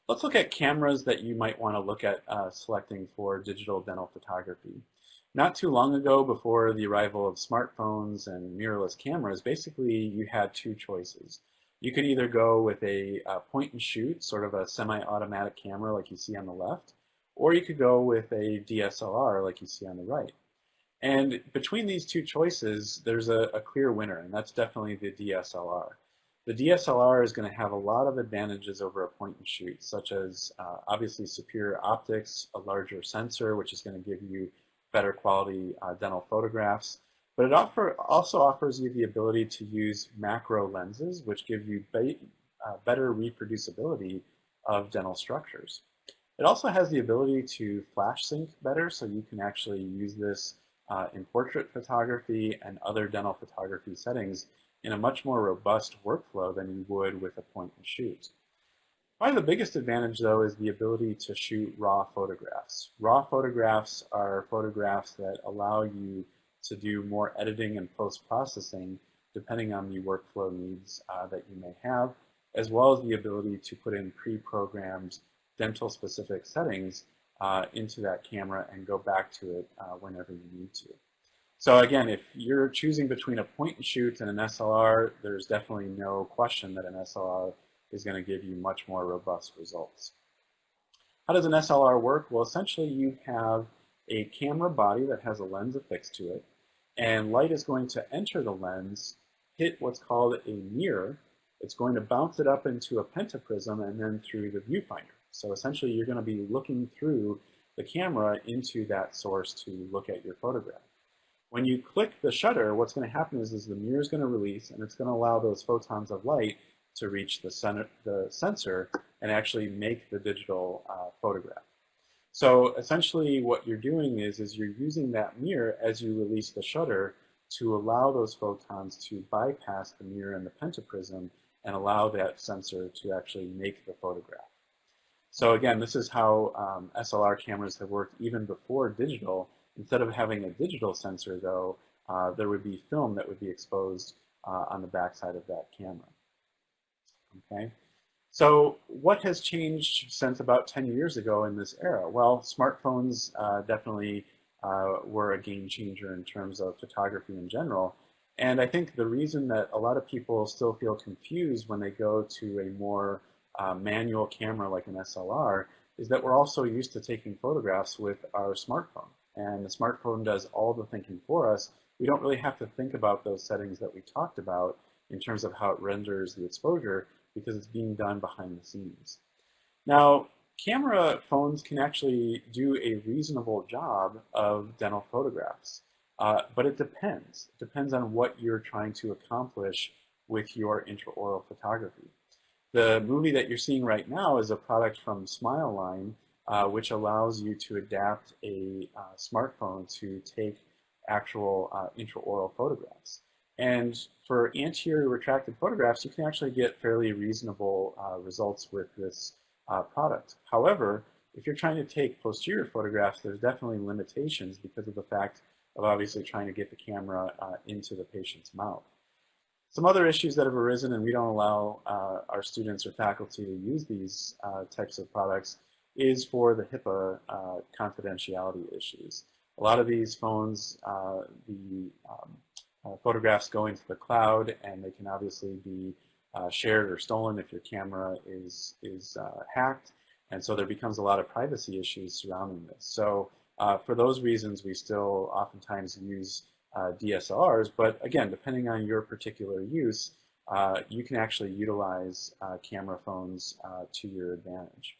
Let's look at cameras that you might want to look at selecting for digital dental photography. Not too long ago, before the arrival of smartphones and mirrorless cameras, basically you had two choices. You could either go with a point and shoot, sort of a semi-automatic camera like you see on the left, or you could go with a DSLR like you see on the right. And between these two choices, there's a clear winner, and that's definitely the DSLR. The DSLR is going to have a lot of advantages over a point and shoot, such as obviously superior optics, a larger sensor, which is going to give you better quality dental photographs. But it also offers you the ability to use macro lenses, which give you better reproducibility of dental structures. It also has the ability to flash sync better, so you can actually use this in portrait photography and other dental photography settings in a much more robust workflow than you would with a point and shoot. Probably the biggest advantage, though, is the ability to shoot raw photographs. Raw photographs are photographs that allow you to do more editing and post-processing depending on the workflow needs that you may have, as well as the ability to put in pre-programmed dental-specific settings into that camera and go back to it whenever you need to. So again, if you're choosing between a point and shoot and an SLR, there's definitely no question that an SLR is going to give you much more robust results. How does an SLR work? Well, essentially you have a camera body that has a lens affixed to it, and light is going to enter the lens, hit what's called a mirror. It's going to bounce it up into a pentaprism and then through the viewfinder. So essentially you're going to be looking through the camera into that source to look at your photograph. When you click the shutter, what's going to happen is the mirror is going to release, and it's going to allow those photons of light to reach the sensor and actually make the digital photograph. So essentially what you're doing is you're using that mirror as you release the shutter to allow those photons to bypass the mirror and the pentaprism and allow that sensor to actually make the photograph. So again, this is how SLR cameras have worked even before digital. Instead of having a digital sensor, though, there would be film that would be exposed on the backside of that camera. Okay, so what has changed since about 10 years ago in this era? Well, smartphones definitely were a game changer in terms of photography in general. And I think the reason that a lot of people still feel confused when they go to a more manual camera like an SLR is that we're also used to taking photographs with our smartphone. And the smartphone does all the thinking for us. We don't really have to think about those settings that we talked about in terms of how it renders the exposure because it's being done behind the scenes. Now, camera phones can actually do a reasonable job of dental photographs, but it depends. It depends on what you're trying to accomplish with your intraoral photography. The movie that you're seeing right now is a product from SmileLine, which allows you to adapt a smartphone to take actual intraoral photographs. And for anterior retracted photographs, you can actually get fairly reasonable results with this product. However, if you're trying to take posterior photographs, there's definitely limitations because of the fact of obviously trying to get the camera into the patient's mouth. Some other issues that have arisen, and we don't allow our students or faculty to use these types of products, is for the HIPAA confidentiality issues. A lot of these phones, the photographs go into the cloud, and they can obviously be shared or stolen if your camera is hacked, and so there becomes a lot of privacy issues surrounding this. So for those reasons, we still oftentimes use DSLRs, but again, depending on your particular use, you can actually utilize camera phones to your advantage.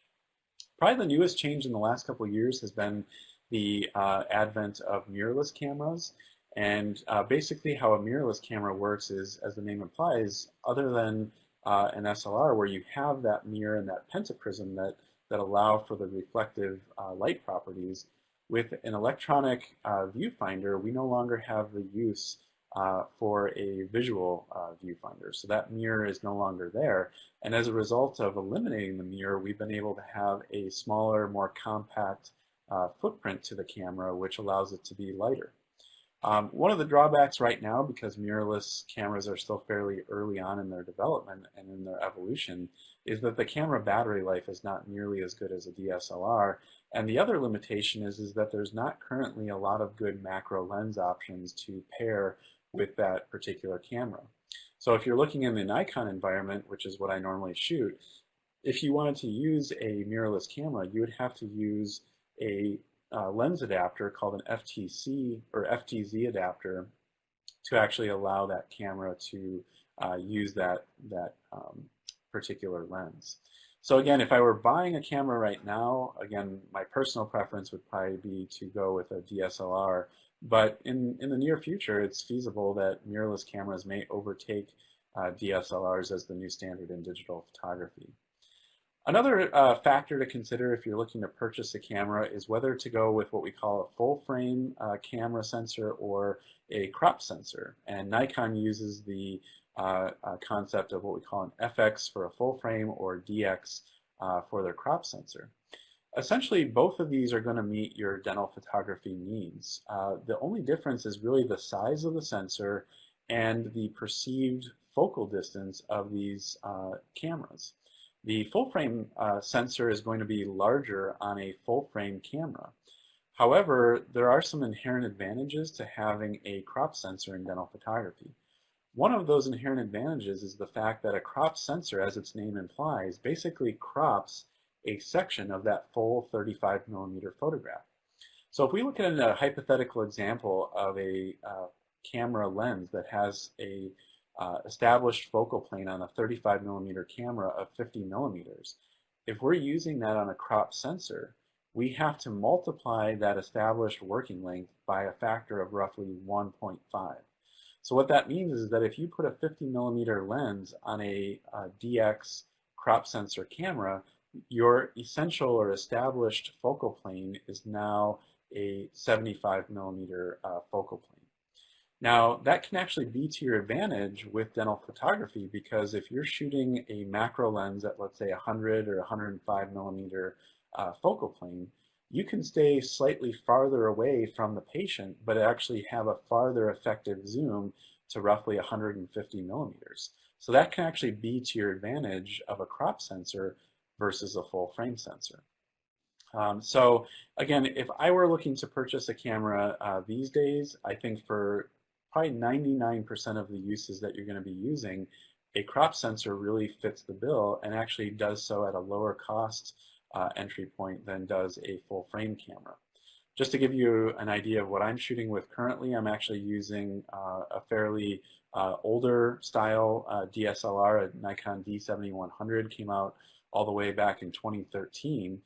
Probably the newest change in the last couple of years has been the advent of mirrorless cameras. And basically how a mirrorless camera works is, as the name implies, other than an SLR where you have that mirror and that pentaprism that allow for the reflective light properties, with an electronic viewfinder, we no longer have the use for a visual viewfinder. So that mirror is no longer there. And as a result of eliminating the mirror, we've been able to have a smaller, more compact footprint to the camera, which allows it to be lighter. One of the drawbacks right now, because mirrorless cameras are still fairly early on in their development and in their evolution, is that the camera battery life is not nearly as good as a DSLR. And the other limitation is that there's not currently a lot of good macro lens options to pair with that particular camera. So if you're looking in the Nikon environment, which is what I normally shoot, if you wanted to use a mirrorless camera, you would have to use a lens adapter called an FTC or FTZ adapter to actually allow that camera to use that particular lens. So again, if I were buying a camera right now, again, my personal preference would probably be to go with a DSLR. But in the near future, it's feasible that mirrorless cameras may overtake DSLRs as the new standard in digital photography. Another factor to consider if you're looking to purchase a camera is whether to go with what we call a full frame camera sensor or a crop sensor. And Nikon uses the concept of what we call an FX for a full frame or DX for their crop sensor. Essentially, both of these are going to meet your dental photography needs. The only difference is really the size of the sensor and the perceived focal distance of these cameras. The full frame sensor is going to be larger on a full frame camera. However, there are some inherent advantages to having a crop sensor in dental photography. One of those inherent advantages is the fact that a crop sensor, as its name implies, basically crops a section of that full 35 millimeter photograph. So if we look at a hypothetical example of a camera lens that has a established focal plane on a 35 millimeter camera of 50 millimeters, if we're using that on a crop sensor, we have to multiply that established working length by a factor of roughly 1.5. So what that means is that if you put a 50 millimeter lens on a DX crop sensor camera, your essential or established focal plane is now a 75 millimeter focal plane. Now, that can actually be to your advantage with dental photography, because if you're shooting a macro lens at, let's say, 100 or 105 millimeter focal plane, you can stay slightly farther away from the patient, but actually have a farther effective zoom to roughly 150 millimeters. So that can actually be to your advantage of a crop sensor versus a full frame sensor. So again, if I were looking to purchase a camera these days, I think for probably 99% of the uses that you're going to be using, a crop sensor really fits the bill and actually does so at a lower cost entry point than does a full frame camera. Just to give you an idea of what I'm shooting with currently, I'm actually using a fairly older style DSLR, a Nikon D7100, came out all the way back in 2013.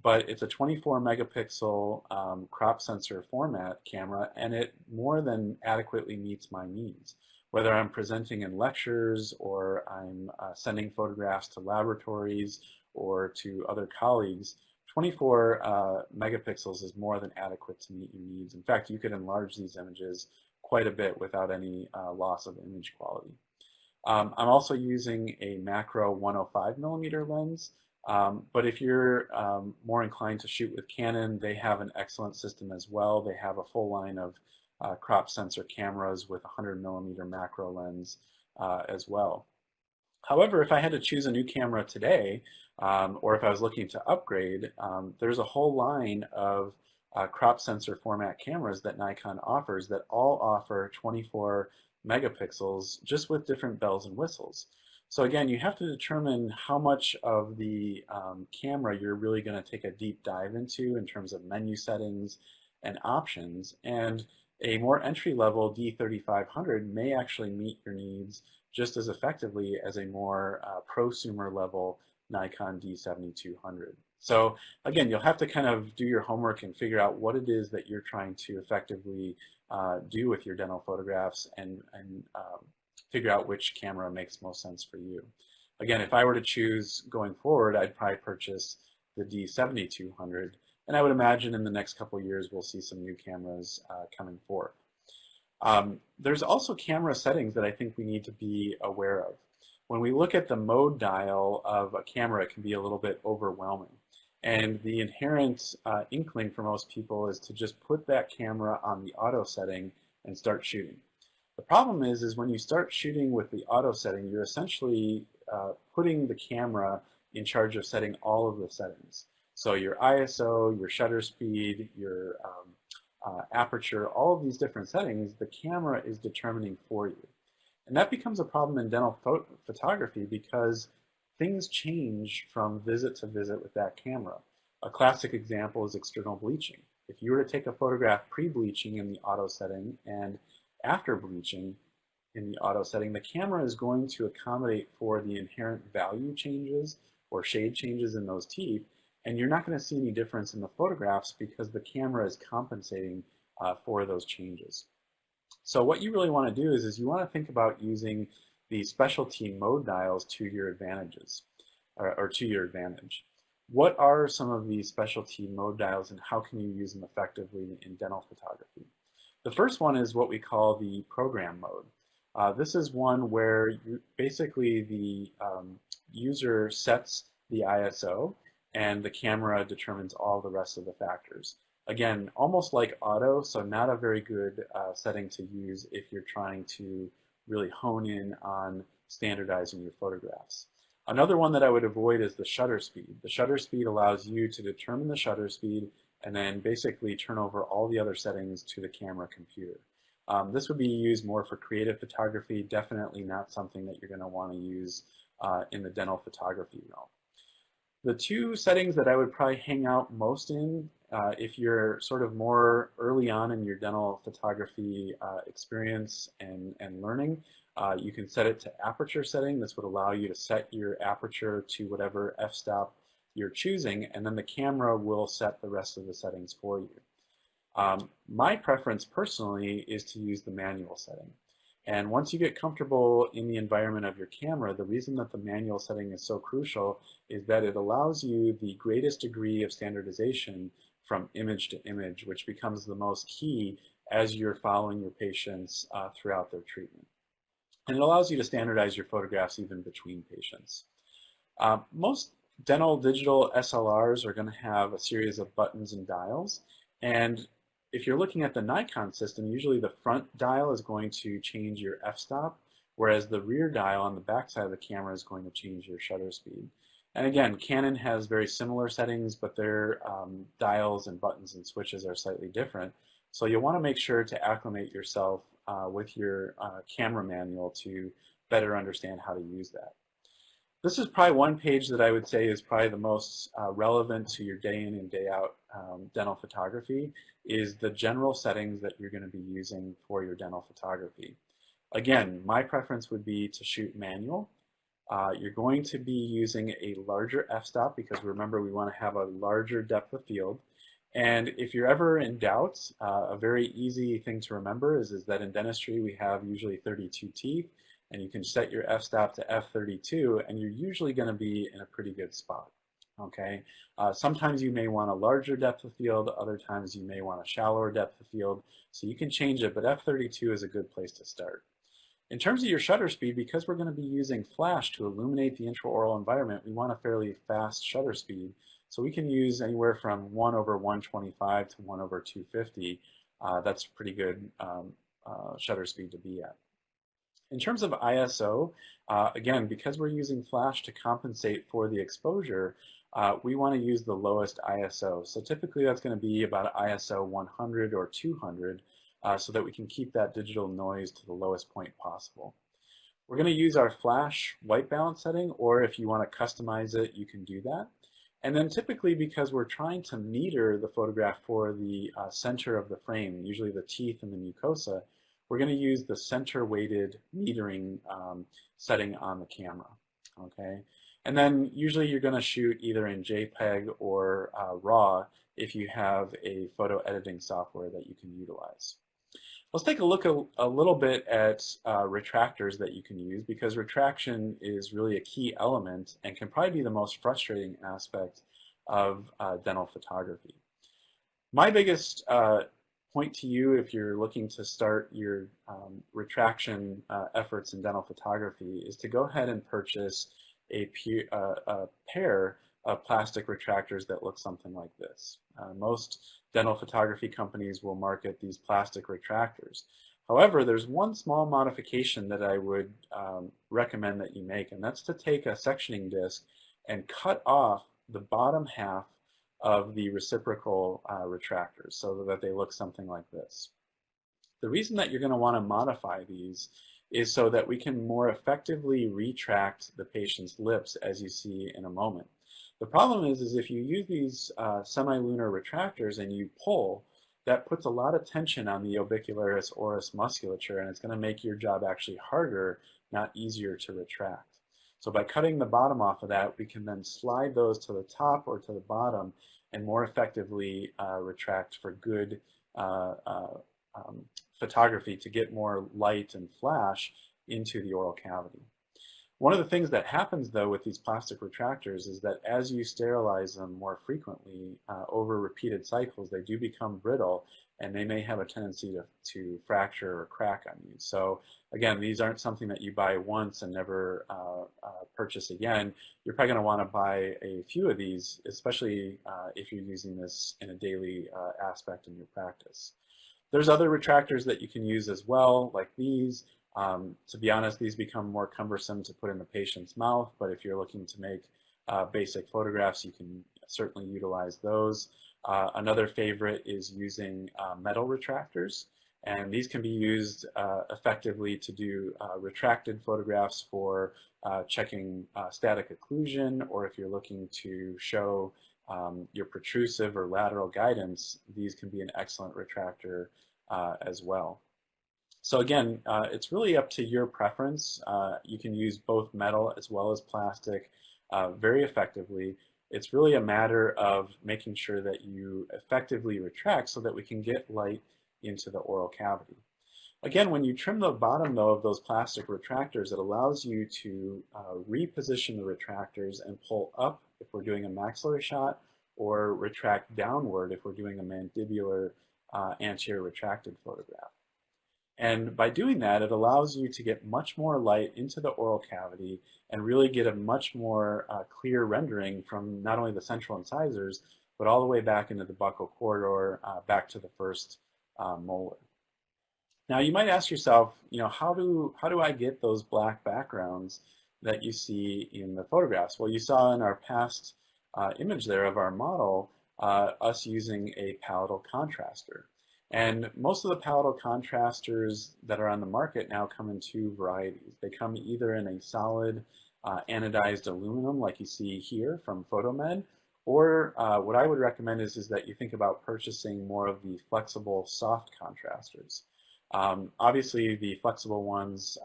But it's a 24 megapixel crop sensor format camera, and it more than adequately meets my needs. Whether I'm presenting in lectures or I'm sending photographs to laboratories or to other colleagues, 24 megapixels is more than adequate to meet your needs. In fact, you could enlarge these images quite a bit without any loss of image quality. I'm also using a macro 105 millimeter lens. But if you're more inclined to shoot with Canon, they have an excellent system as well. They have a full line of crop sensor cameras with 100 millimeter macro lens as well. However, if I had to choose a new camera today, or if I was looking to upgrade, there's a whole line of crop sensor format cameras that Nikon offers that all offer 24 megapixels, just with different bells and whistles. So again, you have to determine how much of the camera you're really going to take a deep dive into in terms of menu settings and options. And a more entry-level D3500 may actually meet your needs just as effectively as a more prosumer level Nikon D7200. So again, you'll have to kind of do your homework and figure out what it is that you're trying to effectively do with your dental photographs and figure out which camera makes most sense for you. Again, if I were to choose going forward, I'd probably purchase the D7200, and I would imagine in the next couple of years we'll see some new cameras coming forth. There's also camera settings that I think we need to be aware of. When we look at the mode dial of a camera, it can be a little bit overwhelming. And the inherent inkling for most people is to just put that camera on the auto setting and start shooting. The problem is when you start shooting with the auto setting, you're essentially putting the camera in charge of setting all of the settings. So your ISO, your shutter speed, your aperture, all of these different settings, the camera is determining for you. And that becomes a problem in dental photography because things change from visit to visit with that camera. A classic example is external bleaching. If you were to take a photograph pre-bleaching in the auto setting and after bleaching in the auto setting, the camera is going to accommodate for the inherent value changes or shade changes in those teeth, and you're not going to see any difference in the photographs because the camera is compensating for those changes. So what you really want to do is you want to think about using the specialty mode dials to your advantages, or to your advantage. What are some of these specialty mode dials and how can you use them effectively in dental photography? The first one is what we call the program mode. This is one where basically the user sets the ISO and the camera determines all the rest of the factors. Again, almost like auto, so not a very good setting to use if you're trying to really hone in on standardizing your photographs. Another one that I would avoid is the shutter speed. The shutter speed allows you to determine the shutter speed and then basically turn over all the other settings to the camera computer. This would be used more for creative photography, definitely not something that you're going to want to use in the dental photography realm. The two settings that I would probably hang out most in if you're sort of more early on in your dental photography experience and learning, you can set it to aperture setting. This would allow you to set your aperture to whatever f-stop you're choosing, and then the camera will set the rest of the settings for you. My preference personally is to use the manual setting. And once you get comfortable in the environment of your camera, the reason that the manual setting is so crucial is that it allows you the greatest degree of standardization from image to image, which becomes the most key as you're following your patients throughout their treatment. And it allows you to standardize your photographs even between patients. Most dental digital SLRs are going to have a series of buttons and dials, and if you're looking at the Nikon system, usually the front dial is going to change your f-stop, whereas the rear dial on the back side of the camera is going to change your shutter speed. And again, Canon has very similar settings, but their dials and buttons and switches are slightly different. So you'll want to make sure to acclimate yourself with your camera manual to better understand how to use that. This is probably one page that I would say is probably the most relevant to your day in and day out dental photography, is the general settings that you're going to be using for your dental photography. Again, my preference would be to shoot manual. You're going to be using a larger f-stop because remember we want to have a larger depth of field. And if you're ever in doubt, a very easy thing to remember is that in dentistry we have usually 32 teeth, and you can set your f-stop to f32 and you're usually going to be in a pretty good spot. Okay, sometimes you may want a larger depth of field, other times you may want a shallower depth of field, so you can change it, but f32 is a good place to start. In terms of your shutter speed, because we're going to be using flash to illuminate the intraoral environment, we want a fairly fast shutter speed, so we can use anywhere from 1/125 to 1/250. That's pretty good shutter speed to be at. In terms of ISO, again, because we're using flash to compensate for the exposure, we want to use the lowest ISO. So typically that's going to be about ISO 100 or 200 so that we can keep that digital noise to the lowest point possible. We're going to use our flash white balance setting, or if you want to customize it, you can do that. And then typically, because we're trying to meter the photograph for the center of the frame, usually the teeth and the mucosa, we're going to use the center weighted metering setting on the camera, okay? And then usually you're going to shoot either in JPEG or RAW if you have a photo editing software that you can utilize. Let's take a look a little bit at retractors that you can use, because retraction is really a key element and can probably be the most frustrating aspect of dental photography. My biggest point to you if you're looking to start your retraction efforts in dental photography is to go ahead and purchase a pair of plastic retractors that look something like this. Most dental photography companies will market these plastic retractors. However, there's one small modification that I would recommend that you make, and that's to take a sectioning disc and cut off the bottom half of the reciprocal retractors so that they look something like this. The reason that you're going to want to modify these is so that we can more effectively retract the patient's lips, as you see in a moment. The problem is if you use these semilunar retractors and you pull, that puts a lot of tension on the orbicularis oris musculature, and it's going to make your job actually harder, not easier to retract. So by cutting the bottom off of that, we can then slide those to the top or to the bottom and more effectively retract for good photography to get more light and flash into the oral cavity. One of the things that happens though with these plastic retractors is that as you sterilize them more frequently over repeated cycles, they do become brittle and they may have a tendency to fracture or crack on you. So again, these aren't something that you buy once and never purchase again. You're probably going to want to buy a few of these, especially if you're using this in a daily aspect in your practice. There's other retractors that you can use as well, like these. To be honest, these become more cumbersome to put in the patient's mouth, but if you're looking to make basic photographs, you can certainly utilize those. Another favorite is using metal retractors, and these can be used effectively to do retracted photographs for checking static occlusion, or if you're looking to show your protrusive or lateral guidance, these can be an excellent retractor as well. So again, it's really up to your preference. You can use both metal as well as plastic very effectively. It's really a matter of making sure that you effectively retract so that we can get light into the oral cavity. Again, when you trim the bottom though of those plastic retractors, it allows you to reposition the retractors and pull up if we're doing a maxillary shot, or retract downward if we're doing a mandibular anterior retracted photograph. And by doing that, it allows you to get much more light into the oral cavity and really get a much more clear rendering from not only the central incisors, but all the way back into the buccal corridor, back to the first molar. Now you might ask yourself, how do I get those black backgrounds that you see in the photographs? Well, you saw in our past image there of our model, us using a palatal contraster. And most of the palatal contrasters that are on the market now come in two varieties. They come either in a solid anodized aluminum, like you see here from Photomed, or what I would recommend is that you think about purchasing more of the flexible soft contrasters. Obviously, the flexible ones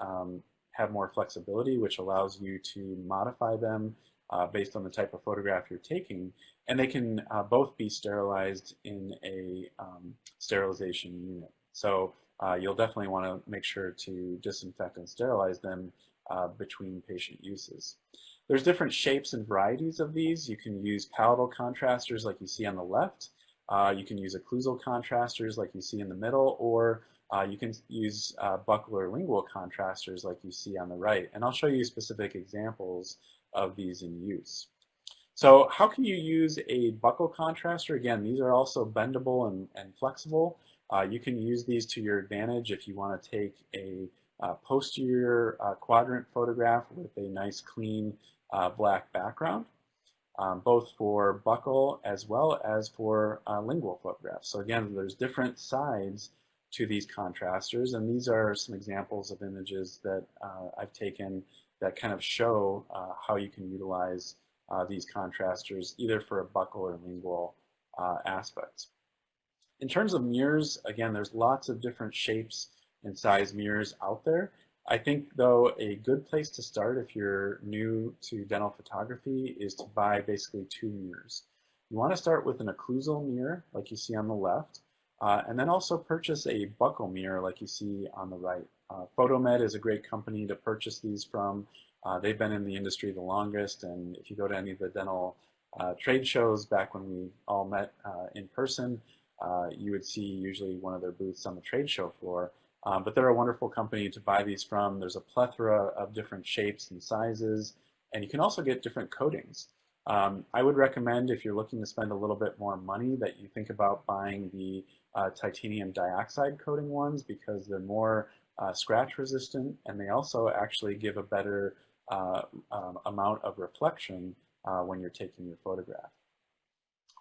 have more flexibility, which allows you to modify them based on the type of photograph you're taking, and they can both be sterilized in a sterilization unit. So you'll definitely want to make sure to disinfect and sterilize them between patient uses. There's different shapes and varieties of these. You can use palatal contrasters like you see on the left. You can use occlusal contrasters like you see in the middle, or you can use buccal or lingual contrasters like you see on the right. And I'll show you specific examples of these in use. So how can you use a buccal contraster? Again, these are also bendable and flexible. You can use these to your advantage if you want to take a posterior quadrant photograph with a nice clean black background, both for buccal as well as for lingual photographs. So again, there's different sides to these contrasters, and these are some examples of images that I've taken that kind of show how you can utilize these contrasters either for a buccal or lingual aspects. In terms of mirrors, again, there's lots of different shapes and size mirrors out there. I think, though, a good place to start if you're new to dental photography is to buy basically two mirrors. You want to start with an occlusal mirror, like you see on the left, and then also purchase a buccal mirror, like you see on the right. Photomed is a great company to purchase these from. They've been in the industry the longest, and if you go to any of the dental trade shows back when we all met in person, you would see usually one of their booths on the trade show floor. But they're a wonderful company to buy these from. There's a plethora of different shapes and sizes, and you can also get different coatings. I would recommend, if you're looking to spend a little bit more money, that you think about buying the titanium dioxide coating ones, because they're more scratch resistant, and they also actually give a better amount of reflection when you're taking your photograph.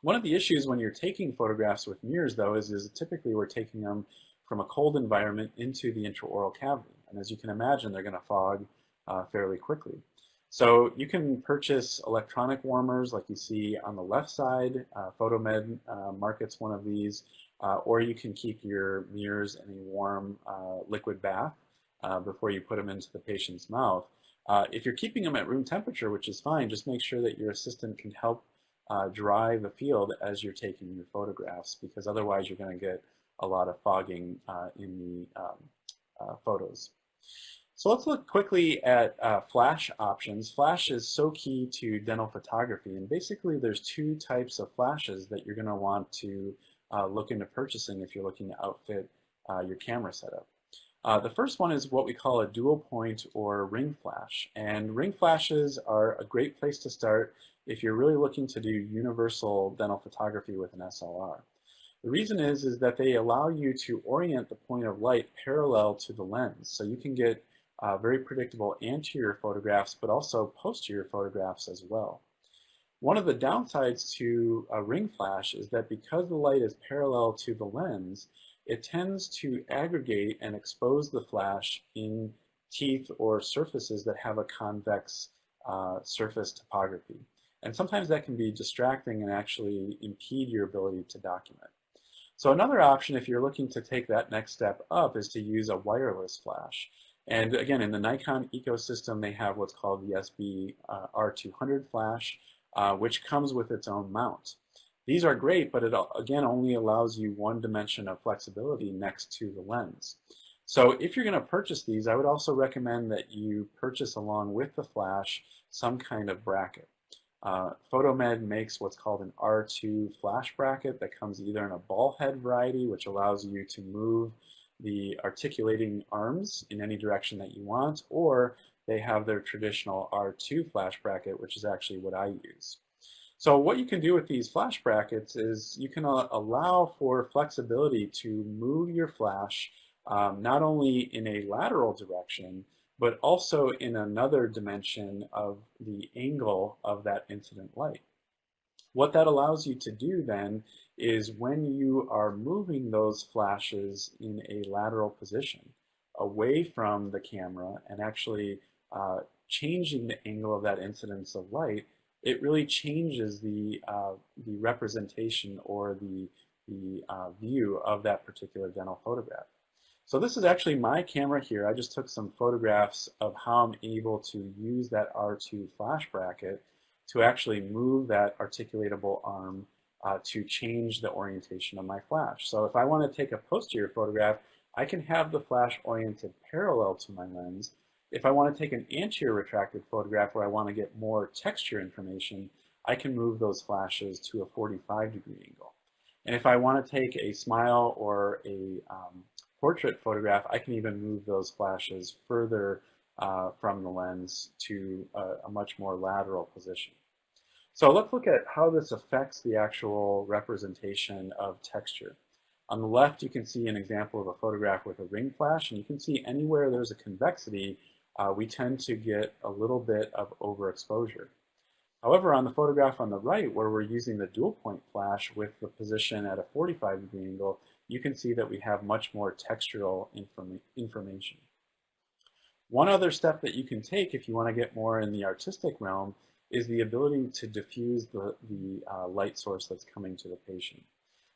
One of the issues when you're taking photographs with mirrors, though, is typically we're taking them from a cold environment into the intraoral cavity. And as you can imagine, they're going to fog fairly quickly. So you can purchase electronic warmers like you see on the left side. PhotoMed markets one of these. Or you can keep your mirrors in a warm liquid bath before you put them into the patient's mouth. If you're keeping them at room temperature, which is fine, just make sure that your assistant can help dry the field as you're taking your photographs, because otherwise you're going to get a lot of fogging in the photos. So let's look quickly at flash options. Flash is so key to dental photography, and basically there's two types of flashes that you're going to want to look into purchasing if you're looking to outfit your camera setup. The first one is what we call a dual point or ring flash, and ring flashes are a great place to start if you're really looking to do universal dental photography with an SLR. The reason is that they allow you to orient the point of light parallel to the lens, so you can get very predictable anterior photographs, but also posterior photographs as well. One of the downsides to a ring flash is that because the light is parallel to the lens, it tends to aggregate and expose the flash in teeth or surfaces that have a convex surface topography. And sometimes that can be distracting and actually impede your ability to document. So another option, if you're looking to take that next step up, is to use a wireless flash. And again, in the Nikon ecosystem, they have what's called the SB R200 flash, which comes with its own mount. These are great, but it again only allows you one dimension of flexibility next to the lens. So if you're going to purchase these, I would also recommend that you purchase along with the flash some kind of bracket. PhotoMed makes what's called an R2 flash bracket that comes either in a ball head variety, which allows you to move the articulating arms in any direction that you want, or they have their traditional R2 flash bracket, which is actually what I use. So what you can do with these flash brackets is you can allow for flexibility to move your flash not only in a lateral direction, but also in another dimension of the angle of that incident light. What that allows you to do then is when you are moving those flashes in a lateral position away from the camera and actually changing the angle of that incidence of light, it really changes the representation or the view of that particular dental photograph. So this is actually my camera here. I just took some photographs of how I'm able to use that R2 flash bracket to actually move that articulatable arm to change the orientation of my flash. So if I want to take a posterior photograph, I can have the flash oriented parallel to my lens. If I want to take an anterior retracted photograph where I want to get more texture information, I can move those flashes to a 45-degree angle. And if I want to take a smile or a portrait photograph, I can even move those flashes further from the lens to a much more lateral position. So let's look at how this affects the actual representation of texture. On the left, you can see an example of a photograph with a ring flash, and you can see anywhere there's a convexity, we tend to get a little bit of overexposure. However, on the photograph on the right, where we're using the dual point flash with the position at a 45-degree angle, you can see that we have much more textural information. One other step that you can take if you want to get more in the artistic realm is the ability to diffuse the light source that's coming to the patient.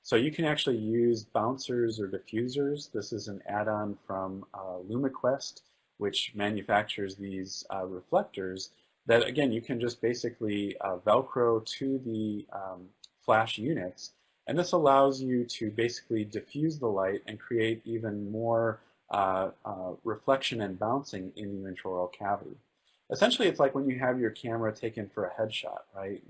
So you can actually use bouncers or diffusers. This is an add-on from LumaQuest, which manufactures these reflectors that, again, you can just basically Velcro to the flash units. And this allows you to basically diffuse the light and create even more reflection and bouncing in the intraoral cavity. Essentially, it's like when you have your camera taken for a headshot, right?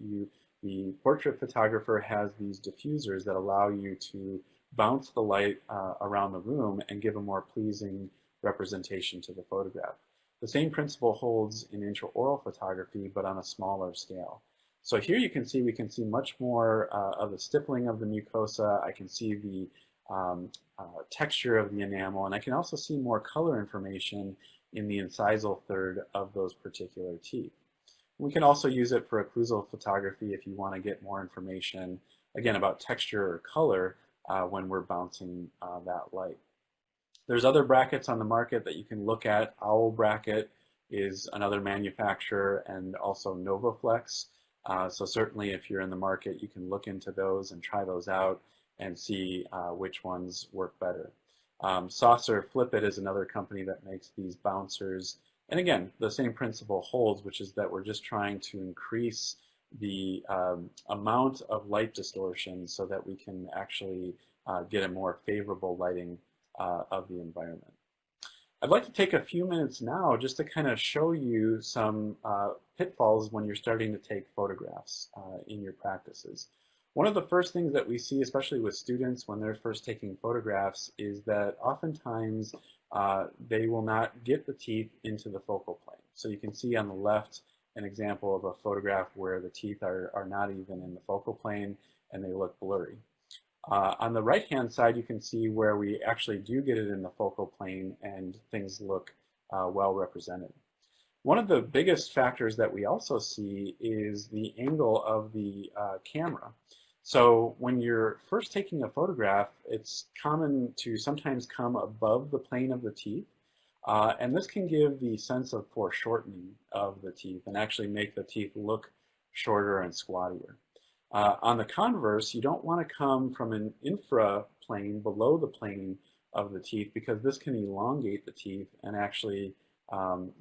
The portrait photographer has these diffusers that allow you to bounce the light around the room and give a more pleasing representation to the photograph. The same principle holds in intraoral photography, but on a smaller scale. So here you can see, we can see much more of the stippling of the mucosa. I can see the texture of the enamel, and I can also see more color information in the incisal third of those particular teeth. We can also use it for occlusal photography if you want to get more information, again, about texture or color when we're bouncing that light. There's other brackets on the market that you can look at. Owl Bracket is another manufacturer, and also NovaFlex. So certainly if you're in the market, you can look into those and try those out and see which ones work better. Saucer Flip It is another company that makes these bouncers. And again, the same principle holds, which is that we're just trying to increase the amount of light distortion so that we can actually get a more favorable lighting of the environment. I'd like to take a few minutes now just to kind of show you some pitfalls when you're starting to take photographs in your practices. One of the first things that we see, especially with students when they're first taking photographs, is that oftentimes they will not get the teeth into the focal plane. So you can see on the left an example of a photograph where the teeth are not even in the focal plane and they look blurry. On the right-hand side, you can see where we actually do get it in the focal plane and things look well represented. One of the biggest factors that we also see is the angle of the camera. So when you're first taking a photograph, it's common to sometimes come above the plane of the teeth, and this can give the sense of foreshortening of the teeth and actually make the teeth look shorter and squattier. On the converse, you don't want to come from an infra plane below the plane of the teeth, because this can elongate the teeth and actually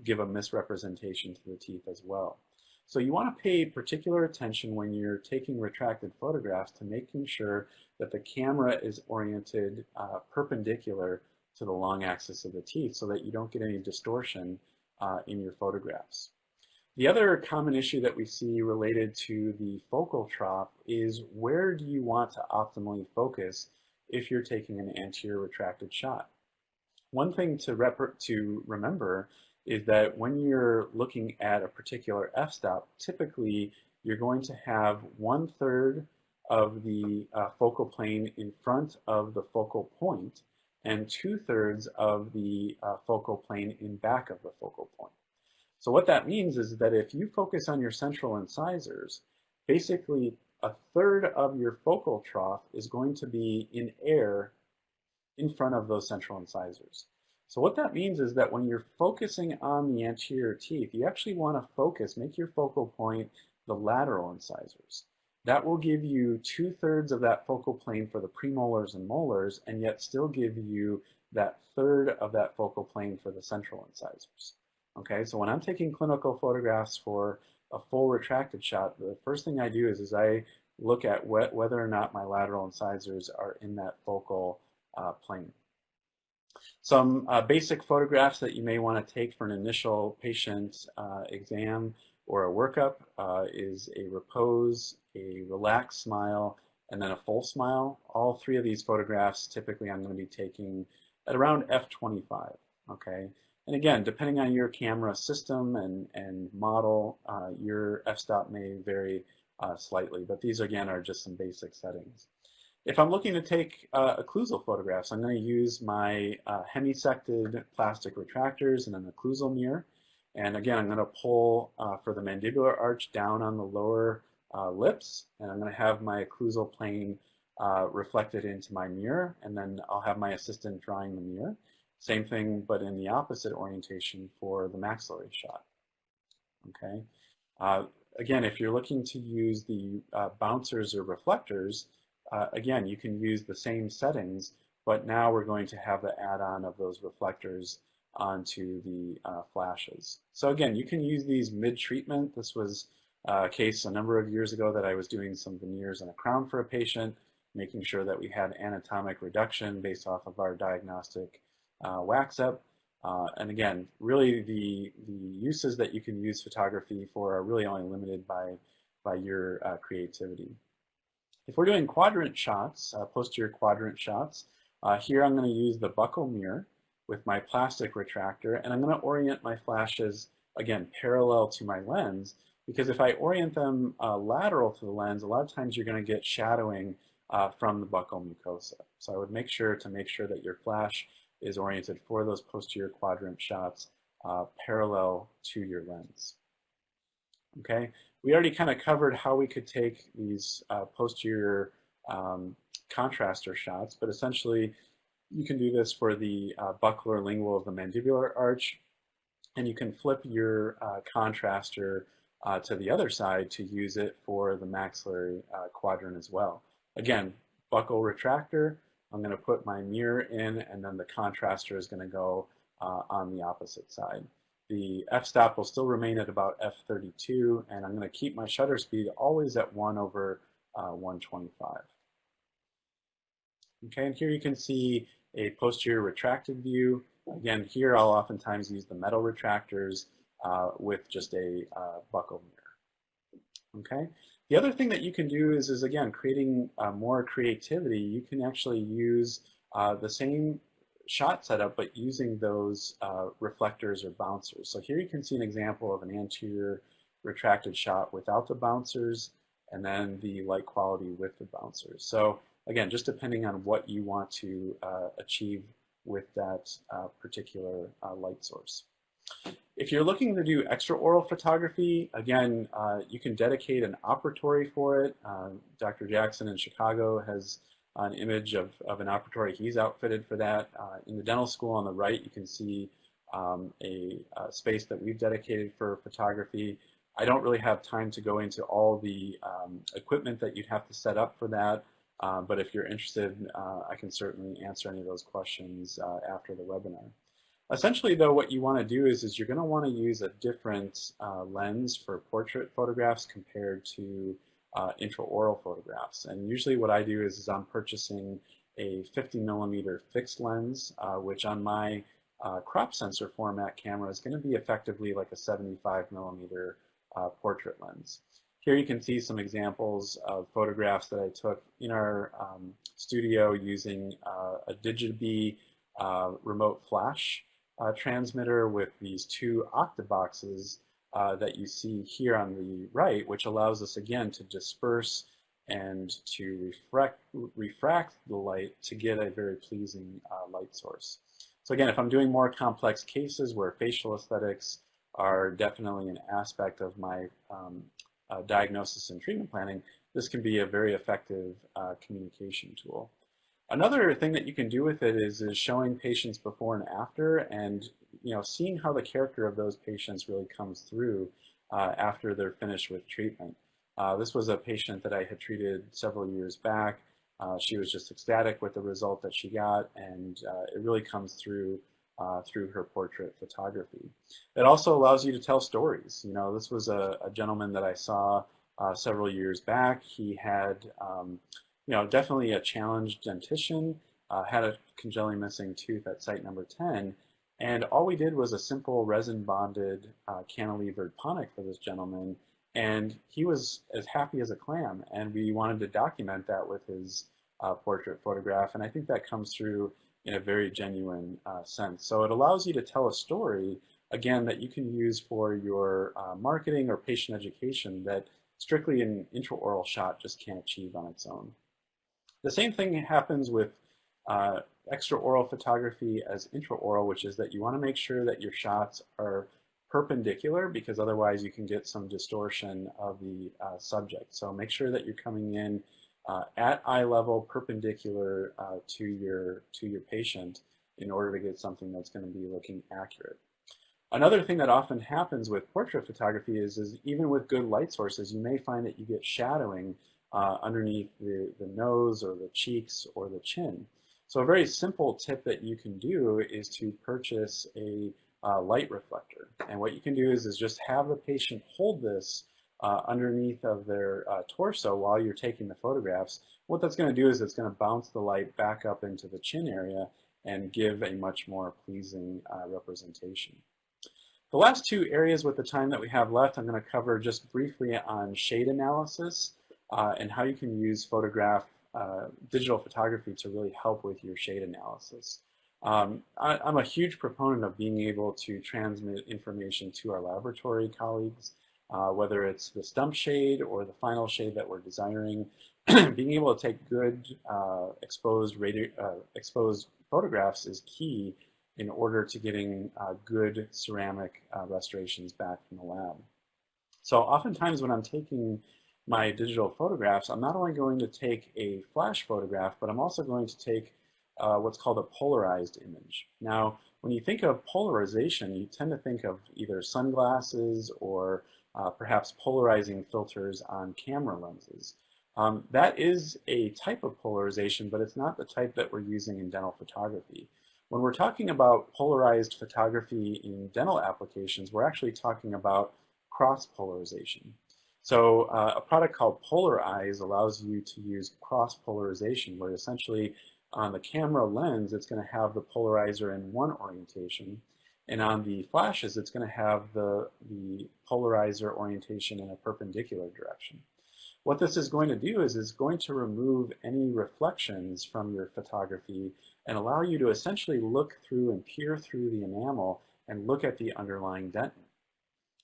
give a misrepresentation to the teeth as well. So you want to pay particular attention when you're taking retracted photographs to making sure that the camera is oriented perpendicular to the long axis of the teeth so that you don't get any distortion in your photographs. The other common issue that we see related to the focal trough is, where do you want to optimally focus if you're taking an anterior retracted shot? One thing to remember is that when you're looking at a particular f-stop, typically you're going to have 1/3 of the focal plane in front of the focal point and 2/3 of the focal plane in back of the focal point. So what that means is that if you focus on your central incisors, basically 1/3 of your focal trough is going to be in air in front of those central incisors. So what that means is that when you're focusing on the anterior teeth, you actually want to make your focal point the lateral incisors. That will give you 2/3 of that focal plane for the premolars and molars, and yet still give you that 1/3 of that focal plane for the central incisors. Okay, so when I'm taking clinical photographs for a full retracted shot, the first thing I do is I look at whether or not my lateral incisors are in that focal plane. Some basic photographs that you may want to take for an initial patient exam or a workup is a repose, a relaxed smile, and then a full smile. All three of these photographs typically I'm going to be taking at around f/25, okay? And again, depending on your camera system and model, your f-stop may vary slightly, but these again are just some basic settings. If I'm looking to take occlusal photographs, I'm going to use my hemisected plastic retractors and an occlusal mirror. And again, I'm going to pull for the mandibular arch down on the lower lips, and I'm going to have my occlusal plane reflected into my mirror, and then I'll have my assistant drawing the mirror. Same thing, but in the opposite orientation for the maxillary shot. Okay. Again, if you're looking to use the bouncers or reflectors, again, you can use the same settings, but now we're going to have the add-on of those reflectors onto the flashes. So again, you can use these mid-treatment. This was a case a number of years ago that I was doing some veneers and a crown for a patient, making sure that we had anatomic reduction based off of our diagnostic wax-up. And again, really the uses that you can use photography for are really only limited by your creativity. If we're doing quadrant shots, posterior quadrant shots, here I'm going to use the buckle mirror with my plastic retractor, and I'm going to orient my flashes, again, parallel to my lens because if I orient them lateral to the lens, a lot of times you're going to get shadowing from the buccal mucosa. So I would make sure that your flash is oriented for those posterior quadrant shots parallel to your lens. Okay, we already kind of covered how we could take these posterior contraster shots, but essentially you can do this for the buccal or lingual of the mandibular arch, and you can flip your contraster to the other side to use it for the maxillary quadrant as well. Again, buccal retractor, I'm going to put my mirror in, and then the contraster is going to go on the opposite side. The f-stop will still remain at about f32, and I'm going to keep my shutter speed always at 1/125. Okay, and here you can see a posterior retracted view. Again, here I'll oftentimes use the metal retractors with just a buccal mirror. Okay. The other thing that you can do is again, creating more creativity. You can actually use the same shot setup, but using those reflectors or bouncers. So here you can see an example of an anterior retracted shot without the bouncers, and then the light quality with the bouncers. So again, just depending on what you want to achieve with that particular light source. If you're looking to do extraoral photography, again, you can dedicate an operatory for it. Dr. Jackson in Chicago has an image of an operatory. He's outfitted for that. In the dental school on the right, you can see a space that we've dedicated for photography. I don't really have time to go into all the equipment that you'd have to set up for that, but if you're interested, I can certainly answer any of those questions after the webinar. Essentially, though, what you want to do is you're going to want to use a different lens for portrait photographs compared to intraoral photographs. And usually what I do is I'm purchasing a 50mm fixed lens, which on my crop sensor format camera is going to be effectively like a 75mm portrait lens. Here you can see some examples of photographs that I took in our studio using a Digibee remote flash transmitter with these two octaboxes that you see here on the right, which allows us again to disperse and to refract the light to get a very pleasing light source. So again, if I'm doing more complex cases where facial aesthetics are definitely an aspect of my diagnosis and treatment planning, this can be a very effective communication tool. Another thing that you can do with it is showing patients before and after, and seeing how the character of those patients really comes through after they're finished with treatment. This was a patient that I had treated several years back. She was just ecstatic with the result that she got, and it really comes through through her portrait photography. It also allows you to tell stories. This was a gentleman that I saw several years back. He had definitely a challenged dentition, had a congenitally missing tooth at site number 10, and all we did was a simple resin-bonded cantilevered ponic for this gentleman, and he was as happy as a clam, and we wanted to document that with his portrait photograph, and I think that comes through in a very genuine sense. So it allows you to tell a story, again, that you can use for your marketing or patient education that strictly an intraoral shot just can't achieve on its own. The same thing happens with extraoral photography as intraoral, which is that you want to make sure that your shots are perpendicular, because otherwise you can get some distortion of the subject. So make sure that you're coming in at eye level, perpendicular to your patient in order to get something that's going to be looking accurate. Another thing that often happens with portrait photography is even with good light sources, you may find that you get shadowing underneath the nose or the cheeks or the chin. So a very simple tip that you can do is to purchase a light reflector. And what you can do is just have the patient hold this underneath of their torso while you're taking the photographs. What that's going to do is it's going to bounce the light back up into the chin area and give a much more pleasing representation. The last two areas with the time that we have left, I'm going to cover just briefly on shade analysis and how you can use digital photography to really help with your shade analysis. I'm a huge proponent of being able to transmit information to our laboratory colleagues. whether it's the stump shade or the final shade that we're desiring. Being able to take good exposed photographs is key in order to getting good ceramic restorations back from the lab. So oftentimes when I'm taking my digital photographs, I'm not only going to take a flash photograph, but I'm also going to take what's called a polarized image. Now, when you think of polarization, you tend to think of either sunglasses or perhaps polarizing filters on camera lenses. That is a type of polarization, but it's not the type that we're using in dental photography. When we're talking about polarized photography in dental applications, we're actually talking about cross-polarization. So a product called Polar Eyes allows you to use cross-polarization, where essentially on the camera lens, it's going to have the polarizer in one orientation, and on the flashes, it's going to have the polarizer orientation in a perpendicular direction. What this is going to do is it's going to remove any reflections from your photography and allow you to essentially look through and peer through the enamel and look at the underlying dentin.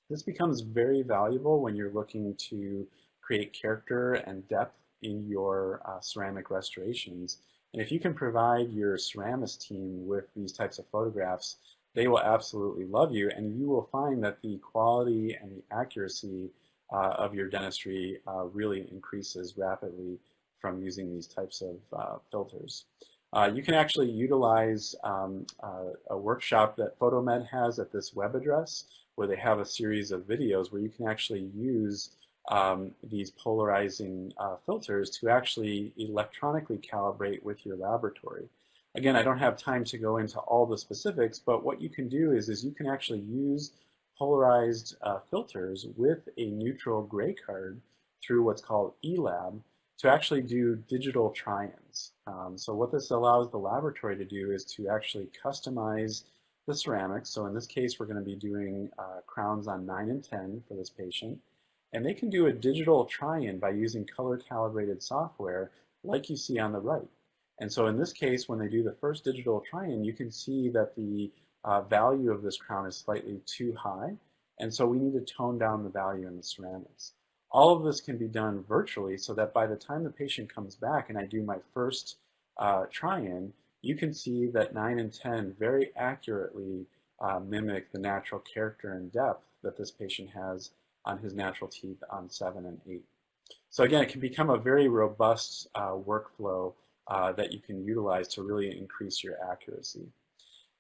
This becomes very valuable when you're looking to create character and depth in your ceramic restorations. And if you can provide your ceramist team with these types of photographs, they will absolutely love you, and you will find that the quality and the accuracy of your dentistry really increases rapidly from using these types of filters. You can actually utilize a workshop that PhotoMed has at this web address, where they have a series of videos where you can actually use these polarizing filters to actually electronically calibrate with your laboratory. Again, I don't have time to go into all the specifics, but what you can do is you can actually use polarized filters with a neutral gray card through what's called eLab to actually do digital try-ins. So what this allows the laboratory to do is to actually customize the ceramics. So in this case, we're going to be doing crowns on 9 and 10 for this patient. And they can do a digital try-in by using color-calibrated software like you see on the right. And so in this case, when they do the first digital try-in, you can see that the value of this crown is slightly too high. And so we need to tone down the value in the ceramics. All of this can be done virtually so that by the time the patient comes back and I do my first try-in, you can see that 9 and 10 very accurately mimic the natural character and depth that this patient has on his natural teeth on 7 and 8. So again, it can become a very robust workflow that you can utilize to really increase your accuracy.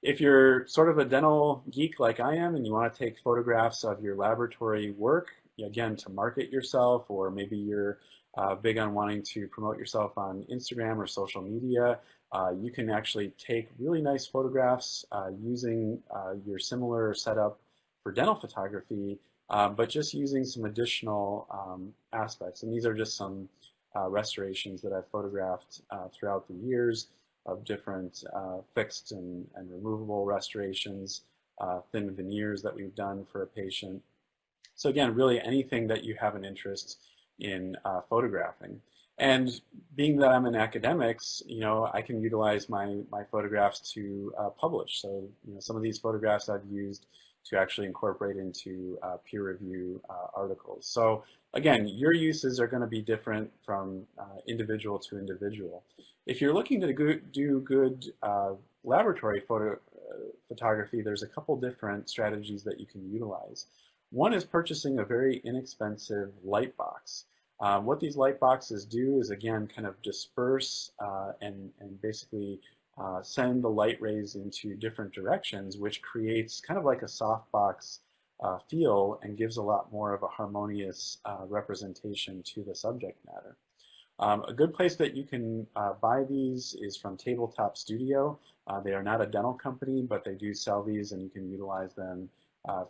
If you're sort of a dental geek like I am and you want to take photographs of your laboratory work, again, to market yourself, or maybe you're big on wanting to promote yourself on Instagram or social media, you can actually take really nice photographs using your similar setup for dental photography, but just using some additional aspects. And these are just some restorations that I've photographed throughout the years of different fixed and removable restorations, thin veneers that we've done for a patient. So again, really anything that you have an interest in photographing. And being that I'm in academics, I can utilize my photographs to publish. So some of these photographs I've used to actually incorporate into peer review articles. So again, your uses are going to be different from individual to individual. If you're looking to do good laboratory photography, there's a couple different strategies that you can utilize. One is purchasing a very inexpensive light box. What these light boxes do is, again, kind of disperse and basically send the light rays into different directions, which creates kind of like a softbox feel and gives a lot more of a harmonious representation to the subject matter. A good place that you can buy these is from Tabletop Studio. They are not a dental company, but they do sell these, and you can utilize them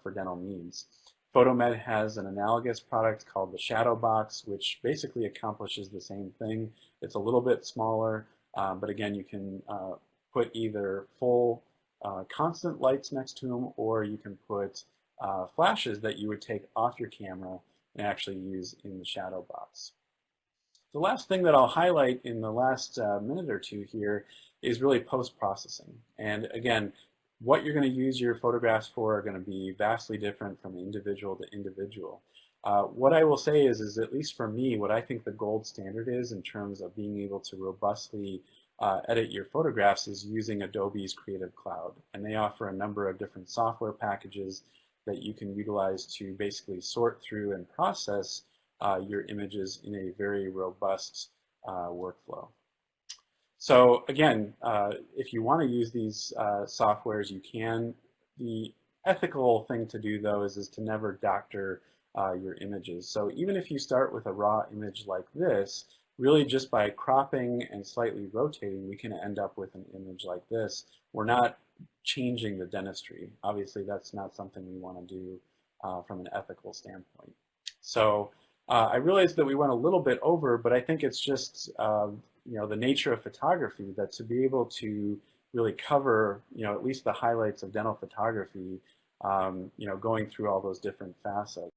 for dental needs. PhotoMed has an analogous product called the Shadow Box, which basically accomplishes the same thing. It's a little bit smaller, but again, you can put either full constant lights next to them, or you can put flashes that you would take off your camera and actually use in the Shadow Box. The last thing that I'll highlight in the last minute or two here is really post-processing. And again, what you're going to use your photographs for are going to be vastly different from individual to individual. What I will say is at least for me, what I think the gold standard is in terms of being able to robustly edit your photographs is using Adobe's Creative Cloud. And they offer a number of different software packages that you can utilize to basically sort through and process your images in a very robust workflow. So again, if you want to use these softwares, you can. The ethical thing to do, though, is to never doctor your images. So even if you start with a raw image like this, really just by cropping and slightly rotating, we can end up with an image like this. We're not changing the dentistry. Obviously, that's not something we want to do from an ethical standpoint. So I realize that we went a little bit over, but I think it's just the nature of photography that to be able to really cover at least the highlights of dental photography, going through all those different facets.